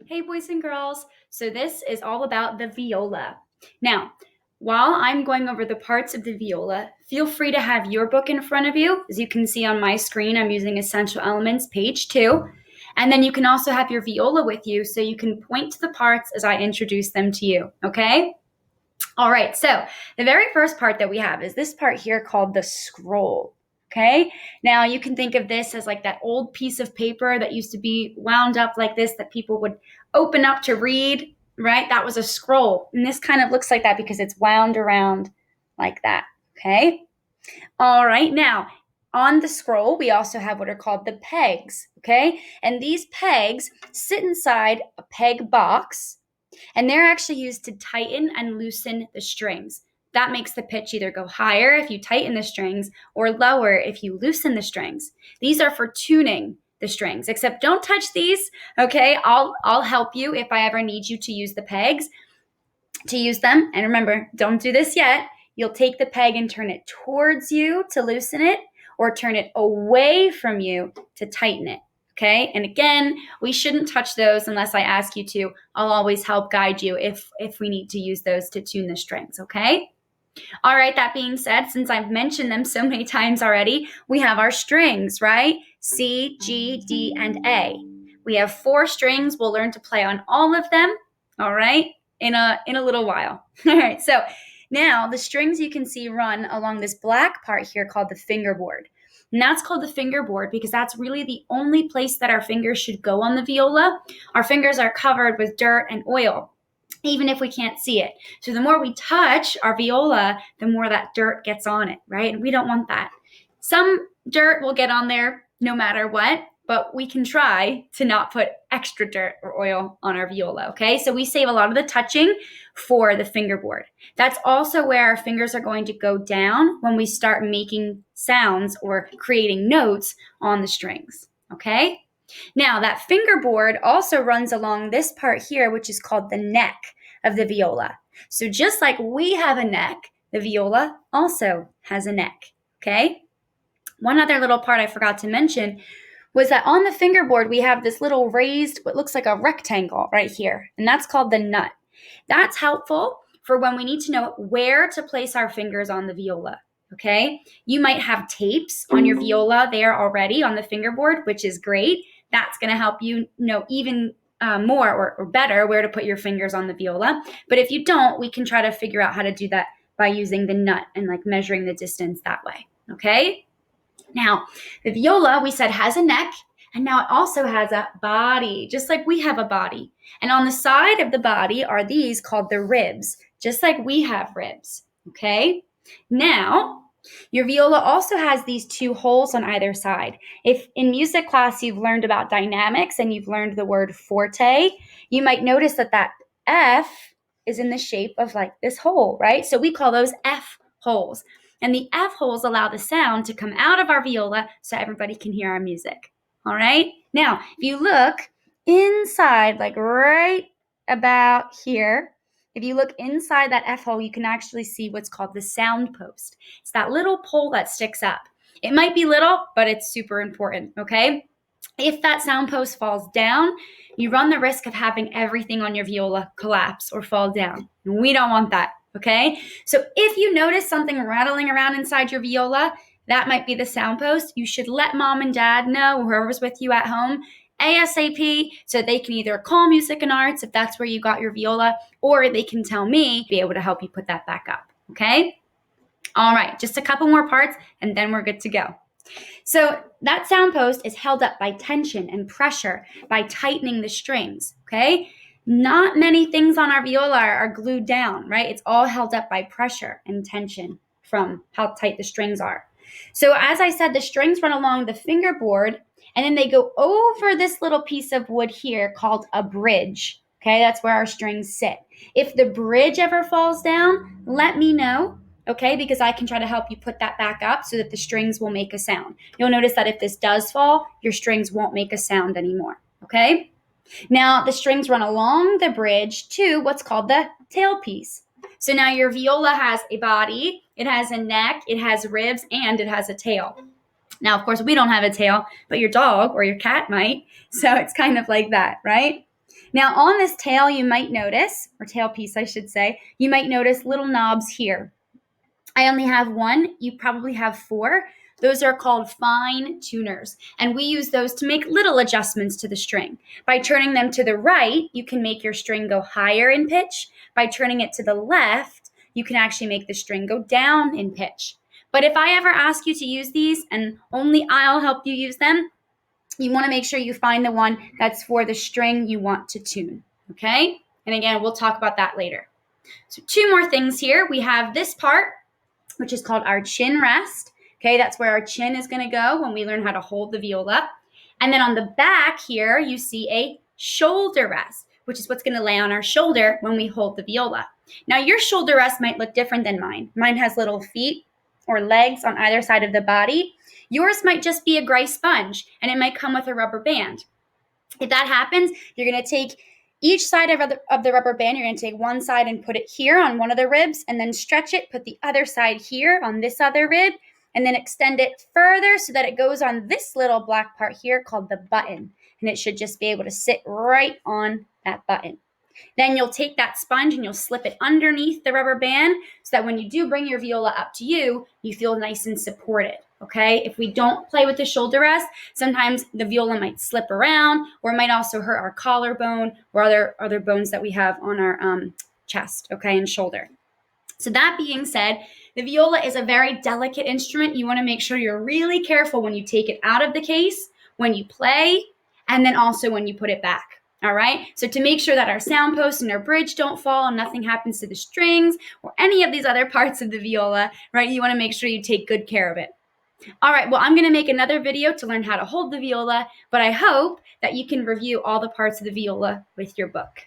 Hey, boys and girls. So this is all about the viola. Now, while I'm going over the parts of the viola, feel free to have your book in front of you. As you can see on my screen, I'm using Essential Elements, page 2. And then you can also have your viola with you so you can point to the parts as I introduce them to you, okay? All right, so the very first part that we have is this part here called the scroll. Okay, now you can think of this as like that old piece of paper that used to be wound up like this that people would open up to read, right? That was a scroll. And this kind of looks like that because it's wound around like that. Okay, all right, now on the scroll, we also have what are called the pegs. Okay, and these pegs sit inside a peg box and they're actually used to tighten and loosen the strings. That makes the pitch either go higher if you tighten the strings or lower if you loosen the strings. These are for tuning the strings, except don't touch these, okay? I'll help you if I ever need you to use the pegs, to use them. And remember, don't do this yet. You'll take the peg and turn it towards you to loosen it or turn it away from you to tighten it. Okay, and again, we shouldn't touch those unless I ask you to. I'll always help guide you if we need to use those to tune the strings, okay? All right, that being said, since I've mentioned them so many times already, we have our strings, right? C, G, D, and A. We have 4 strings. We'll learn to play on all of them, all right, in a little while. All right, so now the strings you can see run along this black part here called the fingerboard. And that's called the fingerboard because that's really the only place that our fingers should go on the viola. Our fingers are covered with dirt and oil, even if we can't see it. So the more we touch our viola, the more that dirt gets on it, right? And we don't want that. Some dirt will get on there no matter what, but we can try to not put extra dirt or oil on our viola, okay? So we save a lot of the touching for the fingerboard. That's also where our fingers are going to go down when we start making sounds or creating notes on the strings, okay? Now, that fingerboard also runs along this part here, which is called the neck of the viola. So just like we have a neck, the viola also has a neck, okay? One other little part I forgot to mention was that on the fingerboard, we have this little raised, what looks like a rectangle right here, and that's called the nut. That's helpful for when we need to know where to place our fingers on the viola, okay? You might have tapes on your viola there already on the fingerboard, which is great. That's going to help you know even more or better where to put your fingers on the viola. But if you don't, we can try to figure out how to do that by using the nut and like measuring the distance that way, okay? Now, the viola, we said, has a neck, and now it also has a body, just like we have a body. And on the side of the body are these called the ribs, just like we have ribs, okay? Now, your viola also has these 2 holes on either side. If in music class you've learned about dynamics and you've learned the word forte, you might notice that that F is in the shape of like this hole, right? So we call those F holes. And the F holes allow the sound to come out of our viola so everybody can hear our music. All right? Now, if you look inside, like right about here, if you look inside that F hole, you can actually see what's called the sound post. It's that little pole that sticks up. It might be little, but it's super important, okay? If that sound post falls down, you run the risk of having everything on your viola collapse or fall down. We don't want that. Okay, so if you notice something rattling around inside your viola, that might be the sound post. You should let mom and dad know, whoever's with you at home, ASAP, so they can either call Music and Arts if that's where you got your viola, or they can tell me, be able to help you put that back up. Okay, all right, just a couple more parts and then we're good to go. So that sound post is held up by tension and pressure by tightening the strings, okay? Not many things on our viola are glued down, right? It's all held up by pressure and tension from how tight the strings are. So as I said, the strings run along the fingerboard and then they go over this little piece of wood here called a bridge, okay? That's where our strings sit. If the bridge ever falls down, let me know, okay? Because I can try to help you put that back up so that the strings will make a sound. You'll notice that if this does fall, your strings won't make a sound anymore, okay? Now, the strings run along the bridge to what's called the tailpiece. So now your viola has a body, it has a neck, it has ribs, and it has a tail. Now, of course, we don't have a tail, but your dog or your cat might. So it's kind of like that, right? Now on this tail, you might notice, or tail piece, I should say, you might notice little knobs here. I only have one. You probably have four. Those are called fine tuners, and we use those to make little adjustments to the string. By turning them to the right, you can make your string go higher in pitch. By turning it to the left, you can actually make the string go down in pitch. But if I ever ask you to use these, and only I'll help you use them, you want to make sure you find the one that's for the string you want to tune, okay? And again, we'll talk about that later. So 2 more things here. We have this part, which is called our chin rest. Okay, that's where our chin is going to go when we learn how to hold the viola. And then on the back here, you see a shoulder rest, which is what's going to lay on our shoulder when we hold the viola. Now, your shoulder rest might look different than mine. Mine has little feet or legs on either side of the body. Yours might just be a gray sponge, and it might come with a rubber band. If that happens, you're going to take each side of the rubber band, you're going to take one side and put it here on one of the ribs, and then stretch it, put the other side here on this other rib, and then extend it further so that it goes on this little black part here called the button. And it should just be able to sit right on that button. Then you'll take that sponge and you'll slip it underneath the rubber band so that when you do bring your viola up to you, you feel nice and supported, okay? If we don't play with the shoulder rest, sometimes the viola might slip around, or it might also hurt our collarbone or other bones that we have on our chest, okay, and shoulder. So that being said, the viola is a very delicate instrument. You want to make sure you're really careful when you take it out of the case, when you play, and then also when you put it back. All right, so to make sure that our sound post and our bridge don't fall and nothing happens to the strings or any of these other parts of the viola, right, you want to make sure you take good care of it. All right, well, I'm going to make another video to learn how to hold the viola, but I hope that you can review all the parts of the viola with your book.